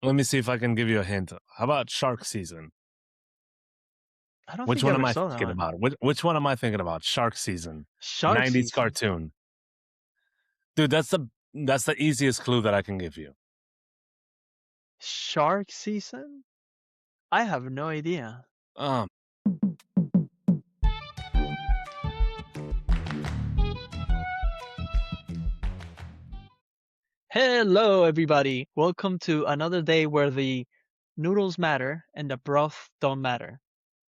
Let me see if I can give you a hint. How about Shark Season? I don't Which think I one ever am I saw that thinking one. about? Which one am I thinking about? Shark Season, Shark 90s season. cartoon. Dude, that's the easiest clue that I can give you. Shark season? I have no idea. Um, Hello, everybody. Welcome to another day where the noodles matter and the broth don't matter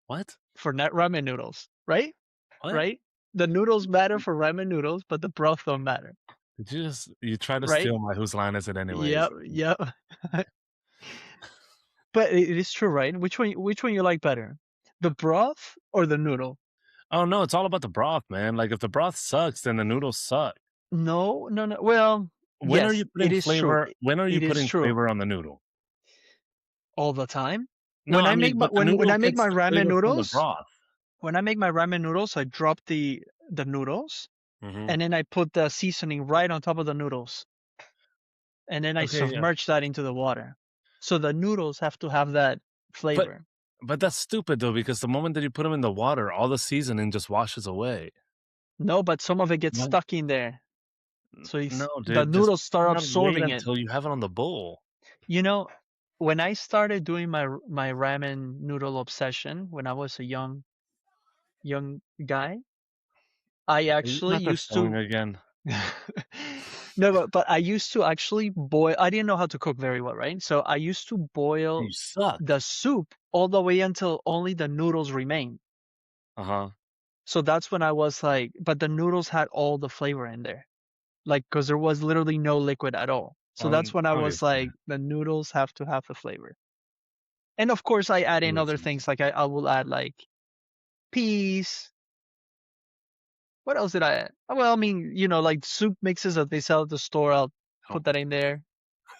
what? for net ramen noodles, right? What? Right? The noodles matter for ramen noodles, but the broth don't matter, Did you try to right? steal my whose line is it anyways? Yep, yep. But it is true, right? Which one you like better? The broth or the noodle? Oh no, it's all about the broth, man. Like if the broth sucks, then the noodles suck. No, no, no. Well, When are yes, you it putting is true. flavor? When are you It is putting true flavor on the noodle? all the time. No, I mean, but the When noodle I make gets my the ramen flavor from the noodles, broth. I drop the noodles Hmm. and then I put the seasoning right on top of the noodles and then I Okay, yeah, submerge that into the water. So the noodles have to have that but flavor. but that's stupid though because the moment that you put them in the water, all the seasoning just washes away. No, but some of it gets What? stuck in there. So No, the dude, just noodles start not wait absorbing it. until you have it on the bowl. You know, when I started doing my ramen noodle obsession when I was a young guy, I Are you actually not used showing to again? no, but I used to actually boil. I didn't know how to cook very well, right? So I used to boil You suck. the soup all the way until only the noodles remain. Uh-huh. So that's when I was like, but the noodles had all the flavor in there, like because there was literally no liquid at all. So that's when I was Obviously. like, the noodles have to have the flavor. And of course, I add in other Delicious. things like I will add like peas. What else did I add? Well, I mean, like soup mixes that they sell at the store. I'll Oh, put that in there.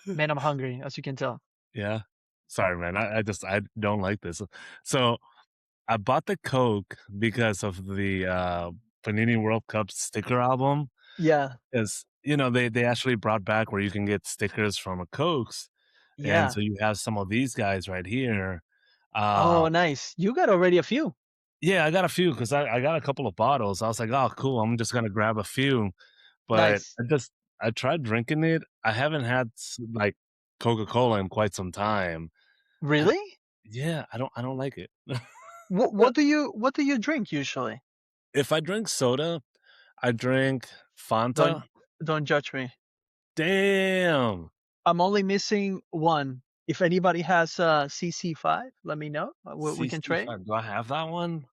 Man, I'm hungry, as you can tell. yeah. Sorry, man. I don't like this. So I bought the Coke because of the Panini World Cup sticker album. Yeah, Because they actually brought back where you can get stickers from a Cokes. And yeah. so you have some of these guys right here. Uh Oh, nice. You got already a few. yeah, I got a few because I got a couple of bottles. I was like, oh cool, I'm just gonna grab a few. But Nice. I tried drinking it. I haven't had like Coca-Cola in quite some time. And Really? yeah, I don't like it. What do you drink usually? If I drink soda, I drink Fanta. Don't don't judge me. Damn. I'm only missing one. If anybody has CC5, let me know. We can trade. CC5. Do I have that one?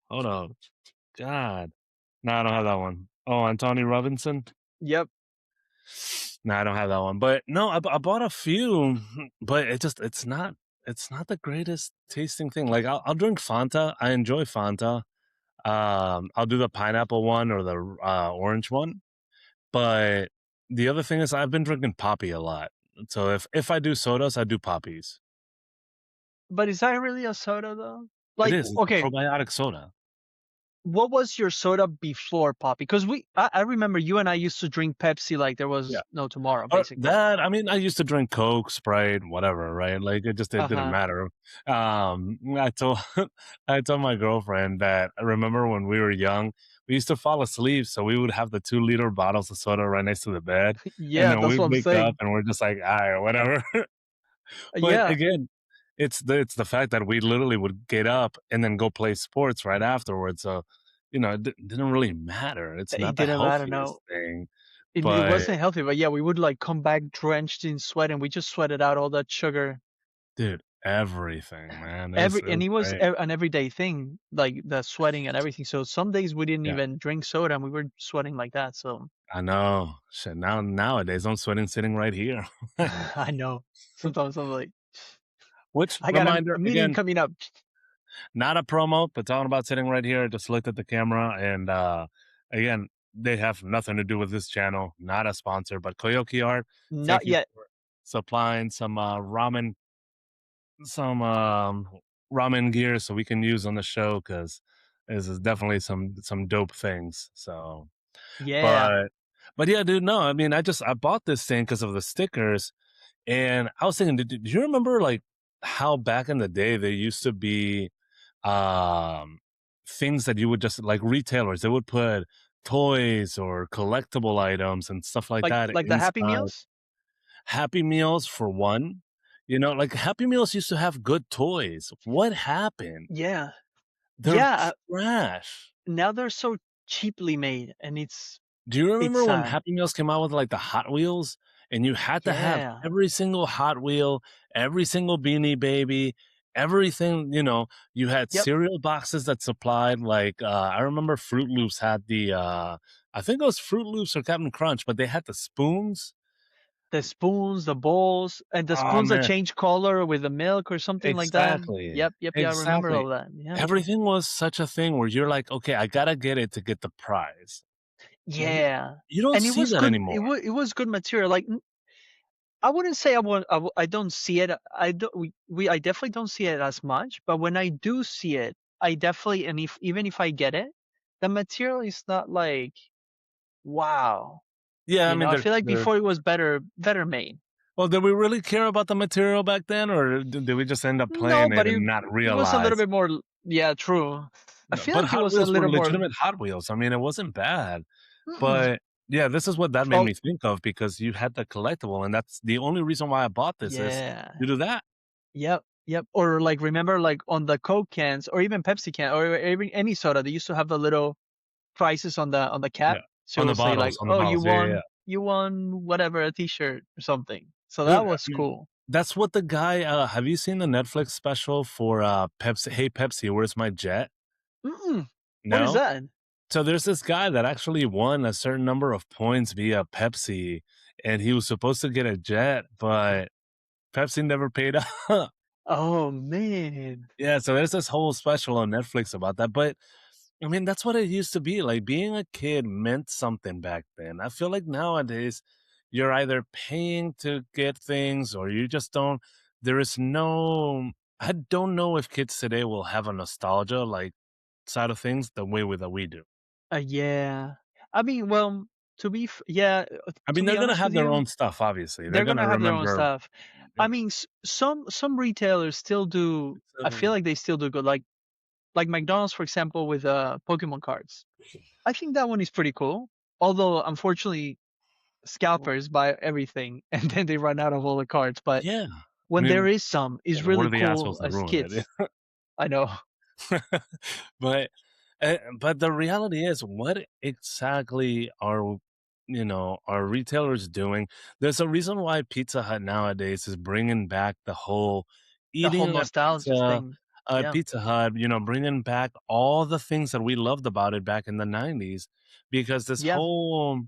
Hold on. God. No, I don't have that one. Oh, Anthony Robinson? Yep. No, I don't have that one. But no, I bought a few, but it's not the greatest tasting thing. Like I'll drink Fanta. I enjoy Fanta. I'll do the pineapple one or the orange one. But the other thing is I've been drinking Poppy a lot. So if I do sodas, I do Poppies. But is that really a soda though? It Like, is. It's a okay, probiotic soda. what was your soda before Poppy? Because I remember you and I used to drink Pepsi like there Yeah. was no tomorrow, Or basically. that, I mean, I used to drink Coke, Sprite, whatever, right? Like it Uh didn't huh. matter. I told I told my girlfriend that I remember when we were young, we used to fall asleep, so we would have the 2-liter bottles of soda right next to the bed, and Yeah, then that's we'd what I'm wake up saying. and we're just like, all right, whatever. But Yeah, again, it's the fact that we literally would get up and then go play sports right afterwards. So, it didn't really matter. It's it not the didn't matter. healthiest No, thing, it but wasn't healthy. But yeah, we would like come back drenched in sweat, and we just sweated out all that sugar. dude, everything, man. Every It and was it was great. an everyday thing, like the sweating and everything. So some days we didn't Yeah, even drink soda, and we were sweating like that. So I know. Shit, nowadays I'm sweating sitting right here. I know. Sometimes I'm like, Which I got a reminder meeting again, coming up. not a promo, but talking about sitting right here. I just looked at the camera and again, they have nothing to do with this channel. Not a sponsor, but Koyoki Art. Not Thank you yet. for supplying some ramen gear so we can use on the show because this is definitely some dope things. So Yeah. but yeah, dude, no, I mean I bought this thing because of the stickers. And I was thinking, do you remember like how back in the day there used to be um things that you would just like retailers, they would put toys or collectible items and stuff like that Like the Happy inside. Meals? Happy Meals for one, like Happy Meals used to have good toys. What happened? Yeah. They're Yeah, trash. now they're so cheaply made, and Do you it's remember when sad. Happy Meals came out with, like, the Hot Wheels, and you had to have Yeah. every single Hot Wheel, every single Beanie Baby, everything, you had Yep. cereal boxes that supplied, like, I remember Fruit Loops had I think it was Fruit Loops or Captain Crunch, but they had the spoons. The spoons, the bowls, and the Oh, spoons that man. change color with the milk or something like that. Exactly. Yep, yep, yeah, I remember Exactly. all that. Yeah. Everything was such a thing where you're like, "Okay, I gotta get it to get the prize." You Yeah. you don't And it see was that good. anymore. It was good material. Like I wouldn't say I don't see it. I don't I definitely don't see it as much, but when I do see it, I definitely, and if even if I get it, the material is not like wow. Yeah, I mean, I they're feel like they're before it was better made. well, did we really care about the material back then, or did we just end up No, playing it but and not it was a little realize? bit more. Yeah, true. I feel But like it Hot was a Wheels were little more. legitimate Hot Wheels. I mean, it wasn't bad. Mm-mm. But yeah, this is what that made Oh, me think of because you had the collectible, and that's the only reason why I bought this is yeah. due to that. Yep, yep. Or like remember like on the Coke cans or even Pepsi can or even any soda, they used to have the little prices on the cap. Yeah, So on it the will say bottles, like, on the "Oh, bottles. Yeah, yeah, yeah. you won whatever, a T-shirt or something." So Dude, that I was mean, cool. that's what the guy. Have you seen the Netflix special for Pepsi? Hey Pepsi, where's my jet? Mm-mm. What is No. that? So there's this guy that actually won a certain number of points via Pepsi, and he was supposed to get a jet, but Pepsi never paid up. Oh man. Yeah, so there's this whole special on Netflix about that, but, I mean, that's what it used to be, like, being a kid meant something back then. I feel like nowadays, you're either paying to get things or you just don't there is no I don't know if kids today will have a nostalgia, like, side of things the way that we do. Yeah. I mean, well, yeah, I to mean, be they're gonna honest have with their you, own stuff, obviously. They're they're gonna gonna have their own remember, stuff. I mean, some retailers still do. I feel like they still do good. Like McDonald's, for example, with Pokemon cards. I think that one is pretty cool. Although, unfortunately, scalpers buy everything and then they run out of all the cards. But yeah. I when there mean, is some, it's we're really the assholes cool that as ruined it. kids. I know. But, but the reality is, what exactly are retailers doing? There's a reason why Pizza Hut nowadays is bringing back the whole The whole eating at nostalgia thing. Yeah. Pizza Hut, bringing back all the things that we loved about it back in the 90s because this Yeah. whole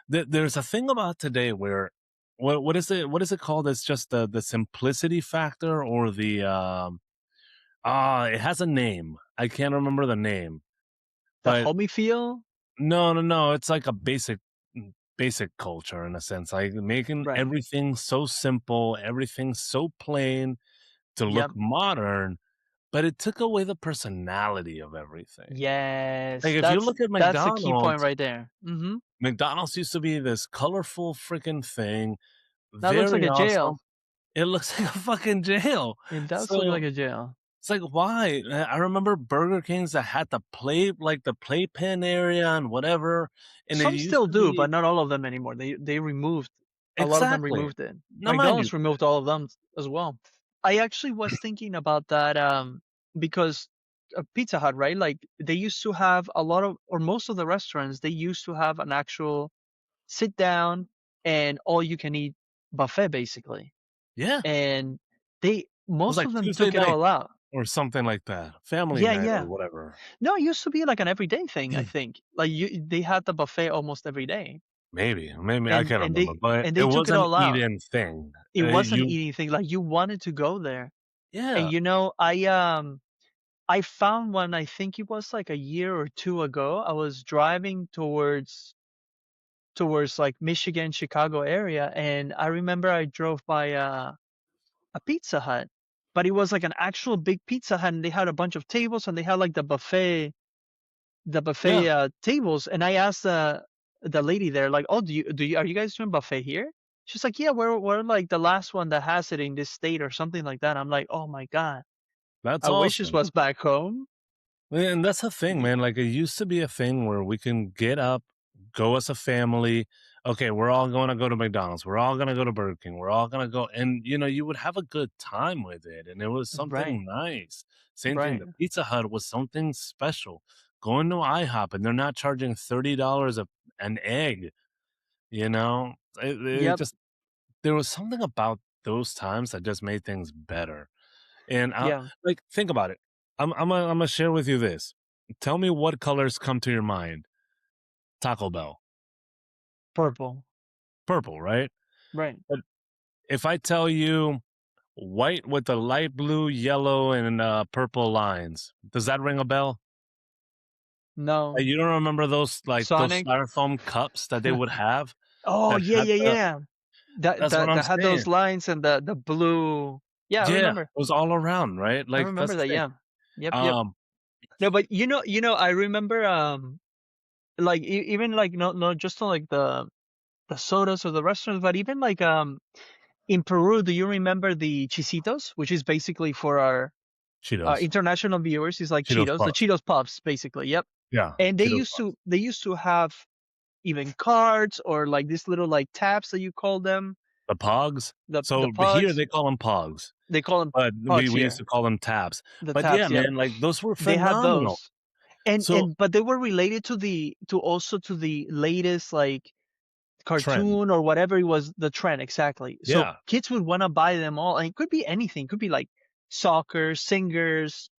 there's a thing about today where what is it called? It's just the simplicity factor or it has a name. I can't remember the name, The but homey feel. no, no, no, it's like a basic culture in a sense, like making Right. everything so simple, everything so plain to look Yep. modern, but it took away the personality of everything. Like, Yes. if you look at That's the key point McDonald's, right there. Hmm. McDonald's used to be this colorful freaking thing, That looks like very a awesome. jail. It looks like a fucking jail. It does look like So a jail. it's like, why? I remember Burger Kings that had the playpen area and whatever, and it Some used still to do, be but not all of them anymore. They removed a lot of them exactly. removed it. Now, mind you, McDonald's removed all of them as well. I actually was thinking about that because Pizza Hut, right? Like they used to have a lot of or most of the restaurants they used to have an actual sit down and all you can eat buffet basically. yeah, it And was most like of them Tuesday took it night all out. or something like that, family Yeah, night or yeah. whatever. No, it used to be like an everyday thing, I think. Like they had the buffet almost every day. Maybe I And can't remember, but and it they took was it an all out. eat-in thing. It wasn't You eating thing, like, you wanted to go there. And, yeah, I found one, I think it was, like, a year or 2 ago. I was driving towards, like, Michigan, Chicago area, and I remember I drove by, a Pizza Hut, but it was, like, an actual big Pizza Hut, and they had a bunch of tables, and they had, like, the buffet, yeah. tables, and I asked the lady there, like, "Oh, do you are you guys doing buffet here?" She's like, "Yeah, we're like the last one that has it in this state or something like that." I'm like, "Oh my god, That's I wish this awesome. was back home." And that's the thing, man. Like it used to be a thing where we can get up, go as a family. Okay, we're all going to go to McDonald's. We're all going to go to Burger King. We're all going to go, and you would have a good time with it, and it was Right, something nice. Same thing. right. The Pizza Hut was something special. Going to IHOP and they're not charging $30 an egg. It Yep, just there was something about those times that just made things better. And yeah. like think about it. I'm gonna share with you this. Tell me what colors come to your mind. Taco Bell, Purple. purple, right? Right. But if I tell you white with the light blue, yellow, and purple lines, does that ring a bell? No. You don't remember those Sonic. styrofoam cups that they would have Oh, that yeah, had yeah, the? yeah. That That's what that I'm that had saying. those lines and the blue. Yeah, I Yeah, it remember. was all around, right? I Like that's remember the that, thing. yeah. Yep, yep. Um, No, but I remember, like, even, like, not just on, like, the sodas or the restaurants, but even, like, in Peru, do you remember the Chisitos, which is basically for our, Cheetos, international viewers, is like Cheetos Cheetos, the Puffs. Cheetos Puffs, basically, yep. Yeah, And Cheetos Puffs. they used to have even cards or, like, these little, like, tabs that you call them, The Pogs? the So, but here pugs. they call them Pogs, They call them but we pugs we used here, to call them tabs. the But yeah, tabs, yep. man, like, those were They had phenomenal. those. And So but they were related to the latest, like, trend. cartoon or whatever it was, the trend, exactly. So Yeah, kids would wanna buy them all, and it could be anything. It could be like soccer, singers,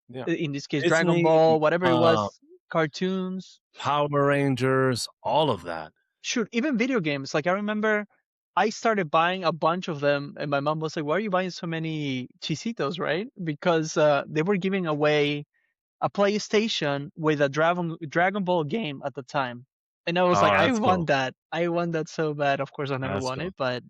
yeah. in this case, Dragon Disney, Ball, whatever it uh, was, cartoons. Power Rangers, all of that. Shoot, even video games. Like, I remember I started buying a bunch of them, and my mom was like, "Why are you buying so many Chisitos?" Right? Because, they were giving away a PlayStation with a Dragon Ball game at the time. And I was like, Oh, "I that's want cool. that. I want that so bad." Of course, I never That's won cool. it, but,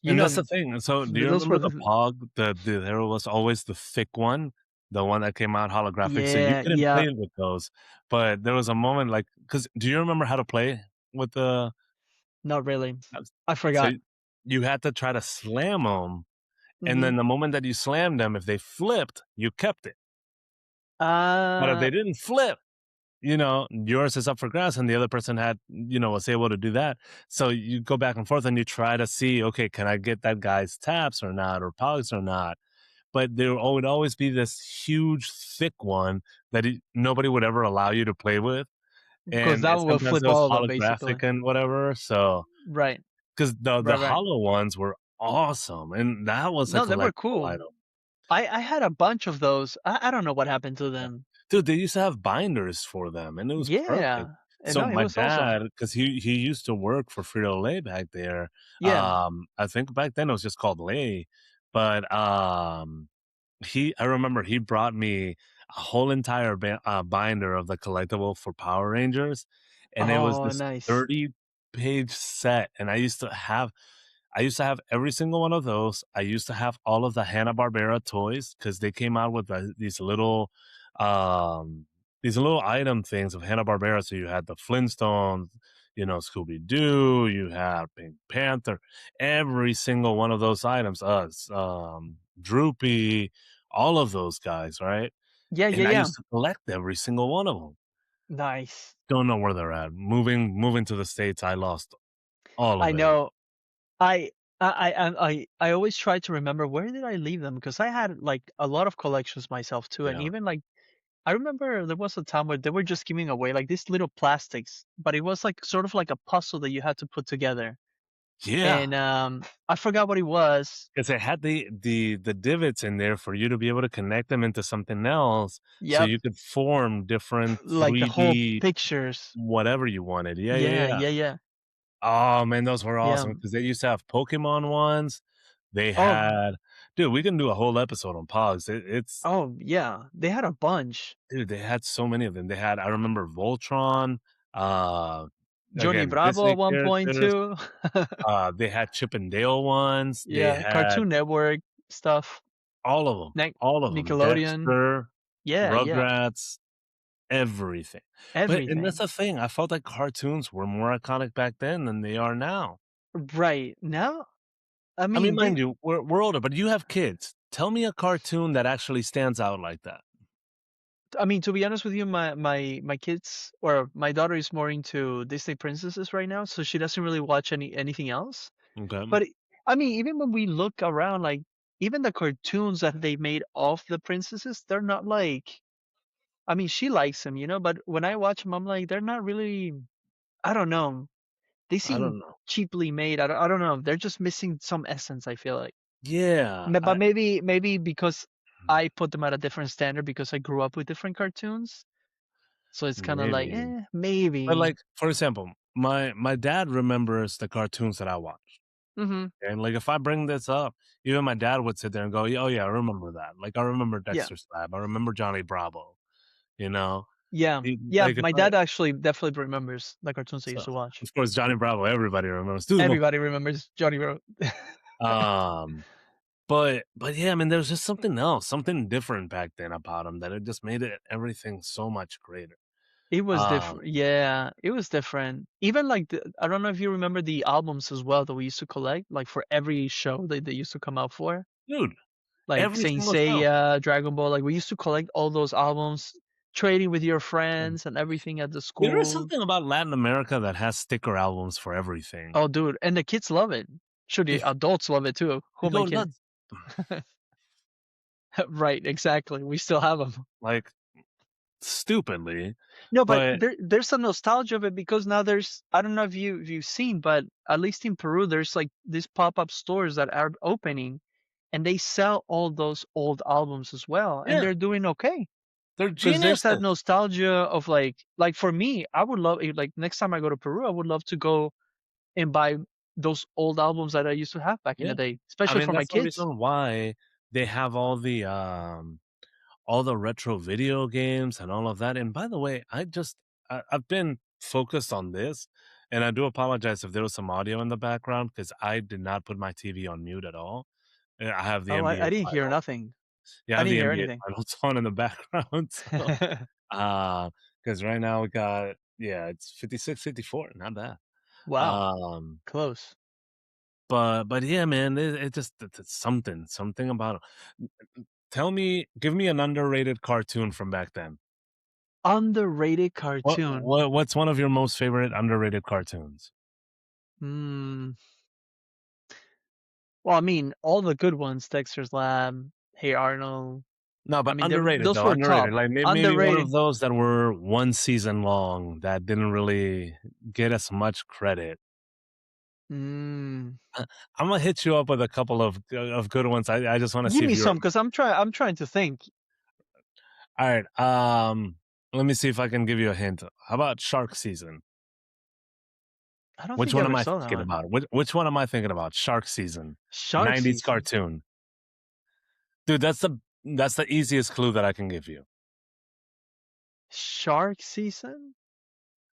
you And know, that's the thing. So, do you those remember were the the Pog? There was always the thick one, the one that came out holographic. So you yeah, couldn't yeah, play it with those. But there was a moment, like, because do you remember how to play with the? not really. I So forgot. you had to try to slam them. And Mhm. then the moment that you slammed them, if they flipped, you kept it. But if Uh, they didn't flip, yours is up for grabs and the other person was able to do that. So you go back and forth and you try to see, okay, can I get that guy's taps or not or pogs or not? But there would always be this huge, thick one that nobody would ever allow you to play with. because And that one will sometimes flip it was all of them, basically. holographic and whatever. So, Right, because the right, right. hollow ones were awesome. And that was a No, they were collectible cool. item. I had a bunch of those. I don't know what happened to Yeah. them. Dude, they used to have binders for them, and it was perfect. Yeah, and So no, it my was awesome. dad, because he used to work for Frito-Lay back there, Yeah. I think back then it was just called Lay, but, I remember he brought me a whole entire binder of the collectible for Power Rangers, and it was Oh, this nice. 30-page set, and I used to have every single one of those. I used to have all of the Hanna-Barbera toys because they came out with um, these little item things of Hanna-Barbera. So you had the Flintstones, Scooby-Doo, you had Pink Panther, every single one of those items, Droopy, all of those guys, right? Yeah, yeah, And I yeah. used to collect every single one of them. Nice. Don't know where they're at. Moving to the States, I lost all of I it. know. I I always try to remember where did I leave them because I had like a lot of collections myself too, and Yeah. even like I remember there was a time where they were just giving away like these little plastics, but it was like sort of like a puzzle that you had to put together, Yeah. and I forgot what it was. 'Cause it had the divots in there for you to be able to connect them into something else, so Yep, you could form different like the whole 3D pictures. whatever you wanted. Yeah, yeah, Yeah, yeah. yeah, yeah, Oh, man, those were yeah. awesome because they used to have Pokemon ones. They Oh, had dude, we can do a whole episode on Pogs. It's oh yeah. They had a bunch. dude, they had so many of them. I remember Voltron, uh, Johnny again, Bravo Disney at one point characters. too. They had Chip and Dale ones. They Yeah, had Cartoon Network stuff. all of them, Nick all of them. Nickelodeon. Dexter, Yeah, yeah. Rugrats, everything. And that's Everything. the thing, I felt like cartoons were more iconic back then than they are now. Right. Now, I I mean, mean, mind you, we're older, but you have kids. Tell me a cartoon that actually stands out like that. to be honest with you, my kids or my daughter is more into Disney princesses right now, so she doesn't really watch anything else. Okay. But I mean, even when we look around, like even the cartoons that they made of the princesses, they're not like. I mean, she likes them, but when I watch them, I'm like, they're not really. I don't know. They I seem don't know. cheaply made. I don't know. They're just missing some essence, I feel like. Yeah, But maybe because I put them at a different standard because I grew up with different cartoons. So it's kind of like, maybe. But maybe. like, for example, my dad remembers the cartoons that I watched. Hmm. And like if I bring this up, even my dad would sit there and go, "Oh yeah, I remember that. Like I remember Yeah. Dexter's Lab. I remember Johnny Bravo." You know, Yeah. Yeah. Like if My I dad actually definitely remembers the cartoons I so used to watch. of course Johnny Bravo, everybody remembers. Dude, Everybody remembers Johnny Bro. um, but yeah, I mean, there's just something else, something different back then about him that it just made it everything so much greater. It was Um, different. Yeah, it was different. Even like I don't know if you remember the albums as well that we used to collect, like for every show that they used to come out for, dude, like every Saint single show. Seiya, Dragon Ball. Like we used to collect all those albums, trading with your friends and everything at the There is school. something about Latin America that has sticker albums for everything. Oh, dude, and the kids love it. Sure, the They adults love it too. Who they are my go kids? nuts. Right, exactly. We still have them. Like stupidly, No, but but there's a nostalgia of it because now there's I don't know if you've seen, but at least in Peru there's like these pop-up stores that are opening and they sell all those old albums as well and yeah, they're doing okay they're because there's that geniuses. nostalgia of like for me I would love like next time I go to Peru I would love to go and buy those old albums that I used to have back in the Yeah. day, I especially mean, for my that's the kids. reason why they have all the retro video games and all of that. And by the way, I've been focused on this, and I do apologize if there was some audio in the background because I did not put my TV on mute at all. I have the Oh, I NBA didn't hear final. nothing. Yeah, I I have didn't the hear NBA anything. finals on in the background. So because right now we got, yeah, it's 56-54, not bad. Wow, Um close. but yeah, man, it just it's something about it. Give me an underrated cartoon from back then. Underrated cartoon. What's one of your most favorite underrated cartoons? Hmm. Well, I mean, all the good ones, Dexter's Lab, Hey Arnold. No, I but mean, underrated those though, were top. underrated. Like maybe one of Underrated. those that were one season long that didn't really get as much credit. Mm. I'm gonna hit you up with a couple of good ones. I just want to Give see if me you're some, cause I'm trying to think. all right. Let me see if I can give you a hint. How about Shark Season? I don't Which think I one ever am I saw that thinking one. about? Which one am I thinking about? Shark Season, Shark 90s Season. cartoon. Dude, that's the easiest clue that I can give you. Shark Season?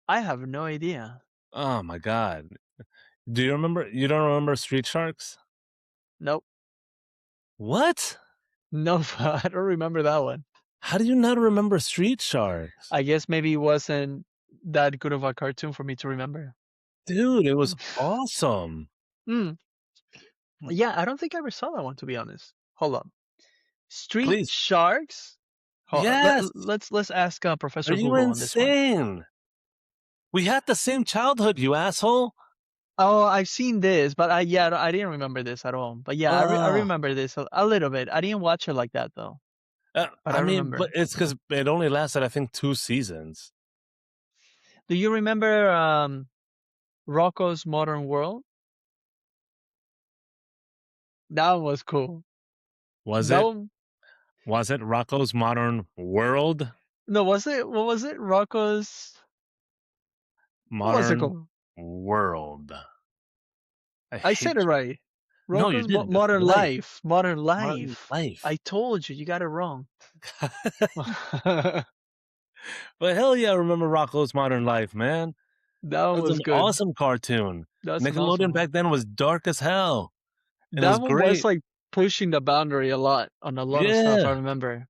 I have no idea. Oh my god. Do you remember you don't remember Street Sharks? Nope. What? Nope. I don't remember that one. How do you not remember Street Sharks? I guess maybe it wasn't that good of a cartoon for me to remember. Dude, it was awesome. Mm. Yeah, I don't think I ever saw that one, to be honest. Hold on. Street Please. Sharks? Yes. Let's ask Are Professor you Google on this one. insane? We had the same childhood, you asshole. Oh, I've seen this, but I didn't remember this at all. But yeah, I Uh, remember this a little bit. I didn't watch it like that though, but I I mean, but remember. it's because it only lasted, I think, 2 seasons. Do you remember Rocco's Modern World? That one was cool. Was That it? one, Was it Rocco's Modern World? no, was it? What was it? Rocco's. What was it Modern called? World. I I said it hate you. right. No, you Rocco's didn't. It's Modern life. Life. Modern Modern Life. life. I told you, you got it wrong. But hell yeah, I remember Rocco's Modern Life, man. That That one was was an good. awesome cartoon. That's an awesome Nickelodeon one. back then was dark as hell. And it was That one was great. like pushing the boundary a lot on a lot of stuff. I Yeah. remember.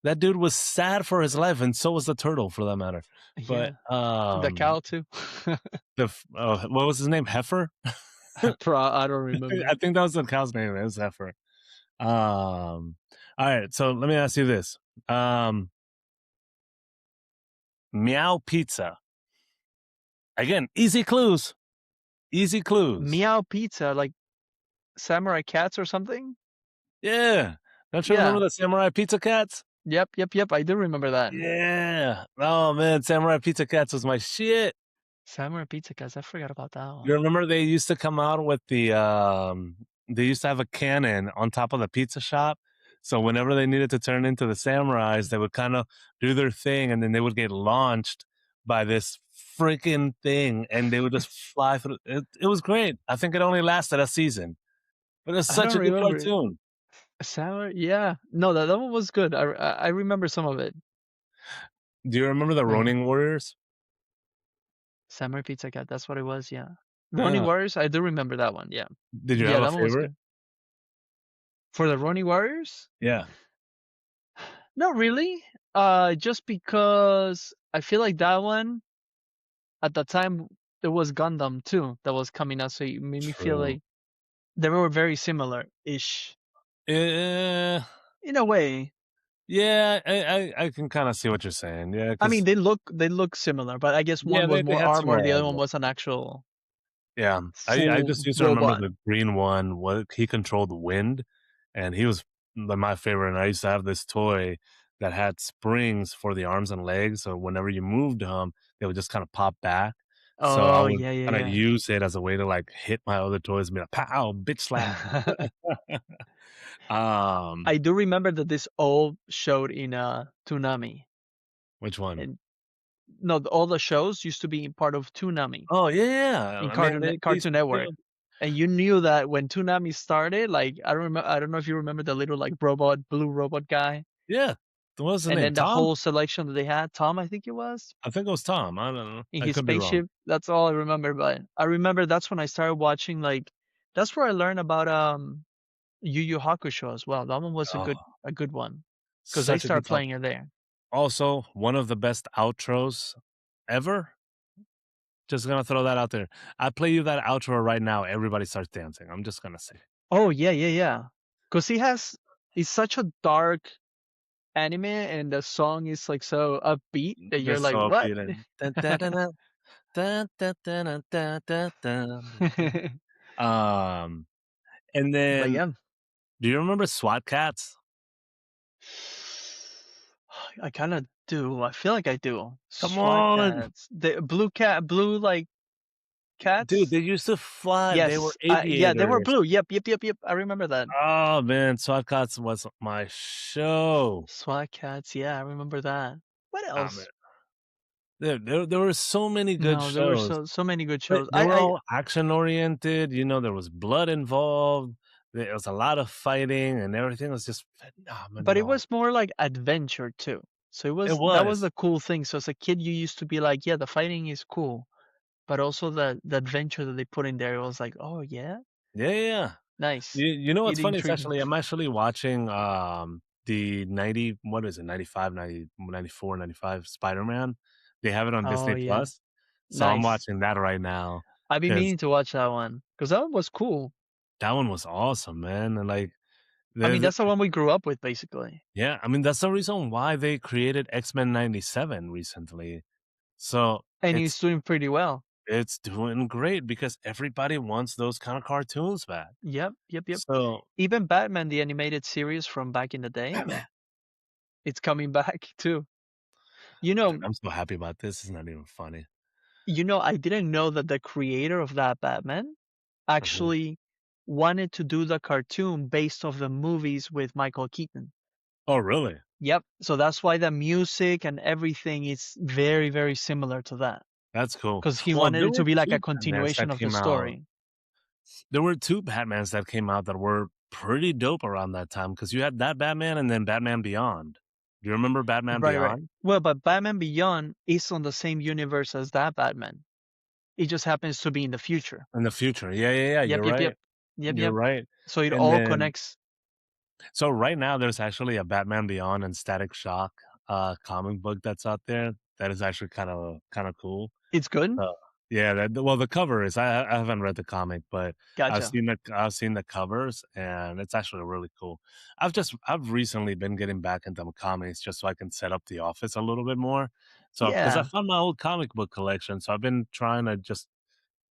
That dude was sad for his life, and so was the turtle for that matter. But Yeah, the cow too. what was his name? Heifer? I don't remember. I think that was the cow's name. It was Zephyr. All right. So let me ask you this. Um, Meow Pizza. Again, easy clues. Easy clues. Meow Pizza, like Samurai Cats or something? Yeah. Don't you remember Yeah. the Samurai Pizza Cats? Yep, yep, yep. I do remember that. Yeah. Oh man, Samurai Pizza Cats was my shit. Samurai Pizza Cats. I forgot about that You one. remember they used to come out with they used to have a cannon on top of the pizza shop. So whenever they needed to turn into the samurais, they would kind of do their thing and then they would get launched by this freaking thing and they would just fly through. It was great. I think it only lasted a season, but it's I such don't a good remember it. cartoon. Samurai, yeah. No, that one was good. I remember some of it. Do you remember the Man, Ronin Warriors? Samurai Pizza Cat. That's what it was. Yeah. Ronin Uh, Warriors. I do remember that one. Yeah. did you have Yeah, a that one was favorite? good. For the Ronin Warriors? Yeah. Not really. Just because I feel like that one at the time there was Gundam too that was coming out, so it made me feel True. like they were very similar ish Uh, in a way. yeah, I can kind of see what you're saying. Yeah, I mean, because they look similar, but I guess yeah, one was they more had armor, the other one similarities. was an actual Yeah, I full just used to remember robot. the green one. What he controlled the wind, and he was my favorite. And I used to have this toy that had springs for the arms and legs, so whenever you moved them, they would just kind of pop back. So I Oh would yeah, kind of yeah, use it as a way to like hit my other toys and be like, "Pow, bitch slap." yeah. um, I do remember that this all showed in Toonami, which one? and no, all the shows used to be part of Toonami Oh yeah, in I mean they Cartoon Network. still And you knew that when Toonami started, like I don't know if you remember the little like robot, blue robot guy, yeah. What was his and name? then the Tom? whole selection that they had, Tom, I think it was, I think it was Tom. I don't know. in I his could be wrong. spaceship. That's all I remember. But I remember that's when I started watching like that's where I learned about Yu Yu Hakusho as well. That one was Oh, a good one because they such a good started time. playing it there. Also, one of the best outros ever. Just gonna throw that out there. I play you that outro right now. Everybody starts dancing. I'm just gonna say Oh yeah, yeah, yeah. Because he's such a dark anime, and the song is like so upbeat that you're this like, so what? beating. Dun, dun, dun, dun, dun, dun, dun, dun, dun, dun, dun. Um, and But then, yeah, do you remember SWAT Cats? I kind of do. I feel like I do. Come SWAT on, cats, the blue like dude. cats. They used to fly. They were Yes, yeah, they were aviators. blue. Yep, yep, yep, yep. I remember that. Oh man, SWAT Cats was my show. SWAT cats. Yeah, I remember that. What Ah man, else? there were so many good No, there were shows. so many good But shows. they were all action oriented, there was blood involved, there was a lot of fighting, and everything was just But it phenomenal. was more like adventure too. So It that was was. the cool thing. So as a kid, you used to be like, yeah, the fighting is cool, but also the adventure that they put in there, it was like, oh yeah, Yeah, yeah, yeah. nice. You know what's It funny? It's intrigued me. actually I'm actually watching, the 90 what is it, 95, 90, 94, 95 Spider-Man. They have it on Oh Disney yeah, Plus, so I'm nice. watching that right now I've been because meaning to watch that one because that one was cool. that one was awesome, man, and, like, I mean, the that's the one we grew up with, basically. yeah, I mean, that's the reason why they created X-Men 97 recently. So, And it's he's doing pretty well. It's doing great because everybody wants those kind of cartoons back. Yep, yep, yep. So, Even Batman, the animated series from back in the day, Batman. it's coming back too. You Dude, know, I'm so happy about this. It's not even funny. I didn't know that the creator of that Batman Mhm. actually wanted to do the cartoon based off the movies with Michael Keaton. Oh, really? Yep. So that's why the music and everything is very, very similar to that. That's cool. Because he Well, wanted there it to were be like 2 a Batmans continuation that of the came out. story. There were 2 Batmans that came out that were pretty dope around that time because you had that Batman and then Batman Beyond. Do you remember Batman Right, right. Beyond? Well, but Batman Beyond is on the same universe as that Batman. It just happens to be in the future. In the future. Yeah, yeah, yeah, Yep, you're yep, yep. right. Yep, You're yep. right. So it And all then connects. so right now there's actually a Batman Beyond and Static Shock, comic book that's out there that is actually kinda cool. It's good. Yeah, well, the cover is I haven't read the comic, but Gotcha. I've seen the covers, and it's actually really cool. I've recently been getting back into comics just so I can set up the office a little bit more. So because I Yeah. found my old comic book collection, so I've been trying to just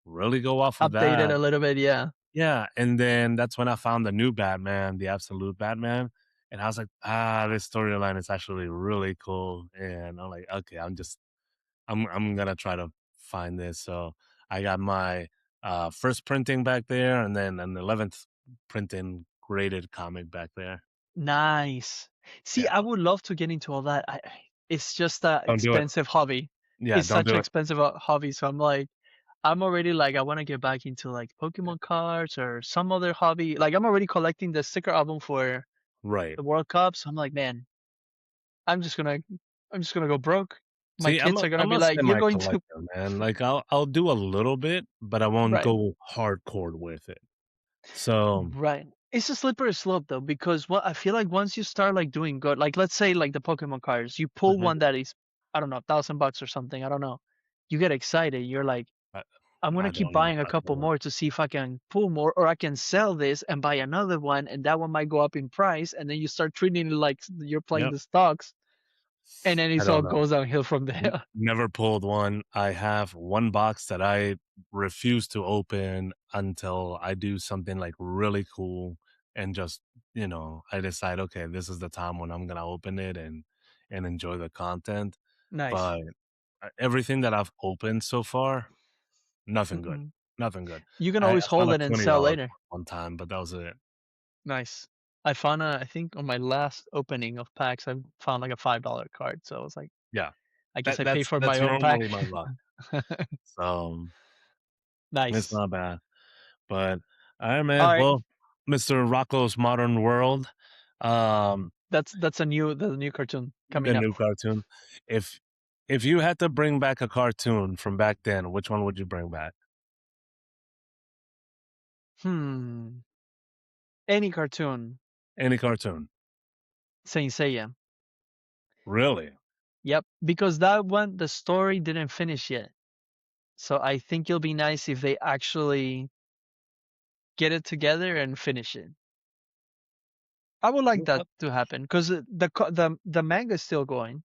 really go off of Update it that. a little bit. Yeah. Yeah, and then that's when I found the new Batman, the Absolute Batman, and I was like, this storyline is actually really cool. And I'm like, okay, I'm gonna try to find this. So I got my first printing back there, and then an 11th printing graded comic back there. Nice. See, Yeah, I would love to get into all that. It's just a don't do it. expensive hobby. Yeah, It's don't such do an it. expensive hobby. So I'm like, I'm already like, I want to get back into like Pokemon cards or some other hobby. Like, I'm already collecting the sticker album for Right. the World Cup. So I'm like, man, I'm just gonna, I'm just gonna go broke. My See, kids are gonna I'm be a like, you're semi going to collector, man. Like I'll do a little bit, but I won't right. go hardcore with it. So Right. It's a slippery slope though, because what I feel like once you start like doing good, like let's say like the Pokemon cards, you pull mhm, one that is, I don't know, $1,000 or something. I don't know. You get excited. You're like, I, I'm gonna I keep don't know buying a about that couple one. more to see if I can pull more, or I can sell this and buy another one, and that one might go up in price, and then you start treating it like you're playing Yep. the stocks, and then I it all don't know. goes downhill from there. Never pulled one. I have one box that I refuse to open until I do something like really cool and just, I decide, okay, this is the time when I'm gonna open it and enjoy the content. Nice. But everything that I've opened so far, nothing good. Mm-mm. Nothing good. You can I always found hold a it and sell $20 later. one time, but that was it. Nice. I found I think on my last opening of packs, I found like a $5 card. So I was like, Yeah. I guess That I pay that's for my that's own pack. normally my luck. So it's Nice. not bad. But all right, All man. right. Well, Mr. Rocco's Modern World, um, That's the new cartoon the coming up. new cartoon. If if you had to bring back a cartoon from back then, which one would you bring back? Hmm. Any cartoon. Any cartoon. Saint Seiya. Really? Yep. Because that one, the story didn't finish yet. So I think it'll be nice if they actually get it together and finish it. I would like that Okay. to happen because the manga is still going.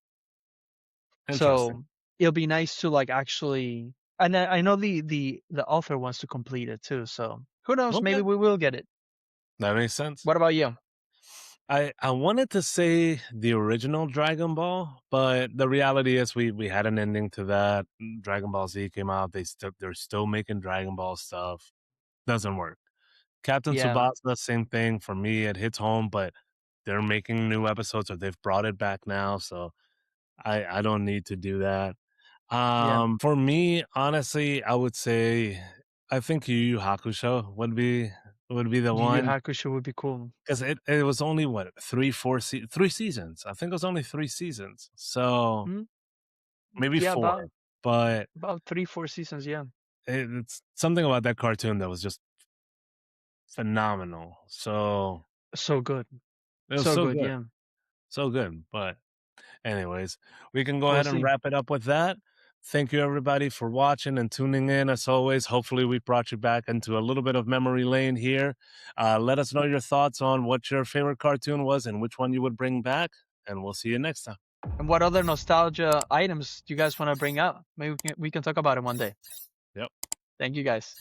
Interesting. So it'll be nice to like actually, and I know the author wants to complete it too. So who knows? Maybe Okay. we will get it. That makes sense. What about you? I wanted to say the original Dragon Ball, but the reality is we had an ending to that. Dragon Ball Z came out. They're still making Dragon Ball stuff. Doesn't work. Captain Yeah, Tsubasa, same thing for me. It hits home, but they're making new episodes or they've brought it back now, so I don't need to do that. yeah. For me, honestly, I would say I think Yu Yu Hakusho would be the Yu Yu one Hakusho would be cool. because it was only what 3 seasons. I think it was only 3 seasons, so Hmm? maybe Yeah, four. But about 3 4 seasons. Yeah, it's something about that cartoon that was just phenomenal. So so good, it was so so good. good. Yeah, So good. But anyways, we can go we'll ahead and see. wrap it up with that. Thank you everybody for watching and tuning in as always. Hopefully we brought you back into a little bit of memory lane here. Let us know your thoughts on what your favorite cartoon was and which one you would bring back. And we'll see you next time. And what other nostalgia items do you guys want to bring up? Maybe we can talk about it one day. Yep. Thank you guys.